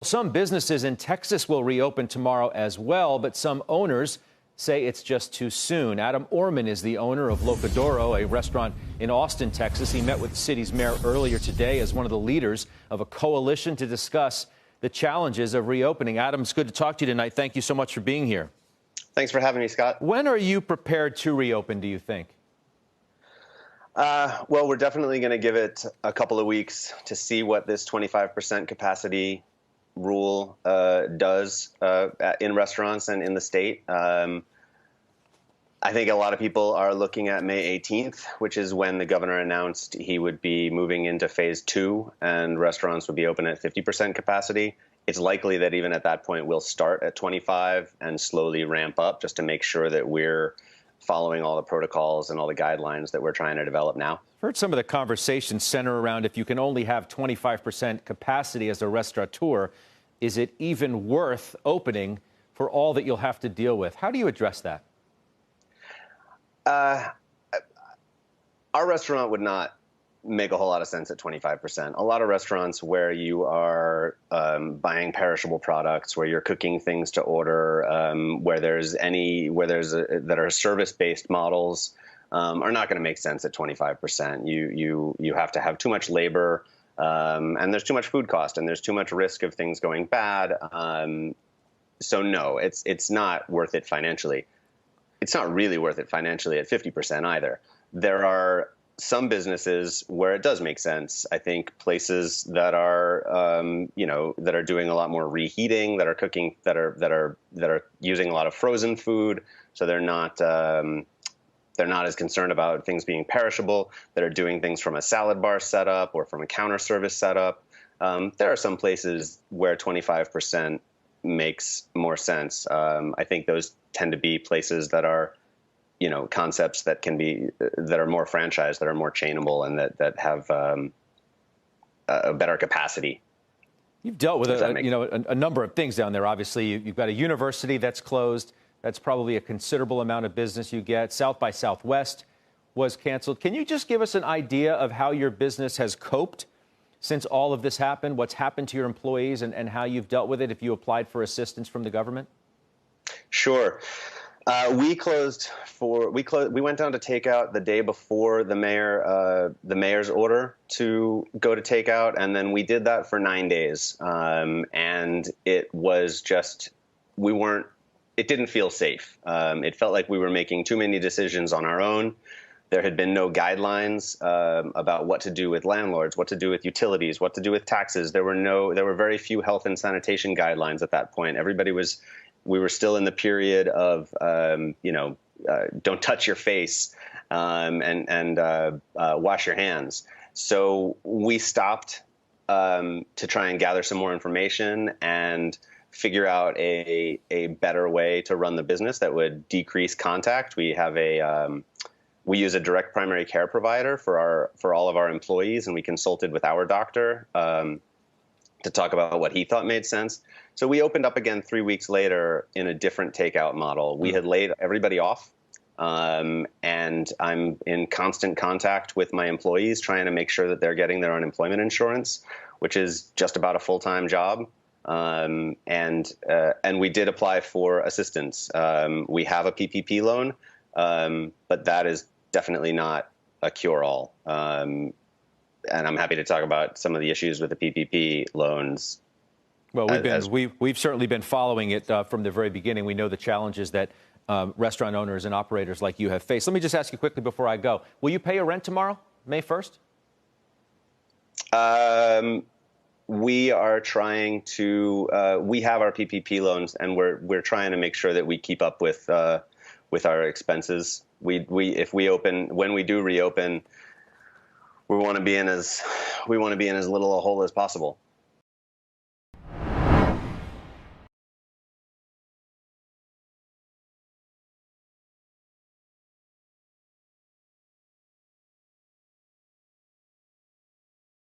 Some businesses in Texas will reopen tomorrow as well, but some owners say it's just too soon. Adam Orman is the owner of Locadoro, a restaurant in Austin, Texas. He met with the city's mayor earlier today as one of the leaders of a coalition to discuss the challenges of reopening. Adam, it's good to talk to you tonight. Thank you so much for being here. Thanks for having me, Scott. When are you prepared to reopen, do you think? Well, we're definitely going to give it a couple of weeks to see what this 25% capacity rule does in restaurants and in the state. I think a lot of people are looking at May 18th, which is when the governor announced he would be moving into phase 2 and restaurants would be open at 50% capacity. It's likely that even at that point we'll start at 25 and slowly ramp up just to make sure that we're following all the protocols and all the guidelines that we're trying to develop now. I've heard some of the conversations center around if you can only have 25% capacity as a restaurateur, is it even worth opening for all that you'll have to deal with? How do you address that? Our restaurant would not make a whole lot of sense at 25%. A lot of restaurants where you are buying perishable products, where you're cooking things to order, that are service-based models are not going to make sense at 25%. You have to have too much labor, and there's too much food cost, and there's too much risk of things going bad. So no, it's not worth it financially. It's not really worth it financially at 50% either. There are some businesses where it does make sense. I think places that are, that are doing a lot more reheating, that are cooking, that are using a lot of frozen food, so they're not as concerned about things being perishable, that are doing things from a salad bar setup or from a counter service setup. There are some places where 25% makes more sense. I think those tend to be places that are, concepts that are more franchised, that are more chainable, and that have a better capacity. You've dealt with a number of things down there. Obviously, you've got a university that's closed. That's probably a considerable amount of business you get. South by Southwest was canceled. Can you just give us an idea of how your business has coped since all of this happened, what's happened to your employees, and how you've dealt with it if you applied for assistance from the government? Sure. We went down to takeout the day before the mayor's order to go to takeout, and then we did that for 9 days. And it was just, it didn't feel safe. It felt like we were making too many decisions on our own. There had been no guidelines about what to do with landlords, what to do with utilities, what to do with taxes. There were very few health and sanitation guidelines at that point. We were still in the period of, don't touch your face and wash your hands. So we stopped to try and gather some more information and figure out a better way to run the business that would decrease contact. We use a direct primary care provider for all of our employees, and we consulted with our doctor to talk about what he thought made sense. So we opened up again 3 weeks later in a different takeout model. We had laid everybody off, and I'm in constant contact with my employees, trying to make sure that they're getting their unemployment insurance, which is just about a full-time job. And we did apply for assistance. We have a PPP loan, but that is definitely not a cure-all. And I'm happy to talk about some of the issues with the PPP loans. Well, we've certainly been following it from the very beginning. We know the challenges that restaurant owners and operators like you have faced. Let me just ask you quickly before I go. Will you pay your rent tomorrow, May 1st? We are trying to. We have our PPP loans, and we're trying to make sure that we keep up with our expenses. When we do reopen, we want to be in as little a hole as possible.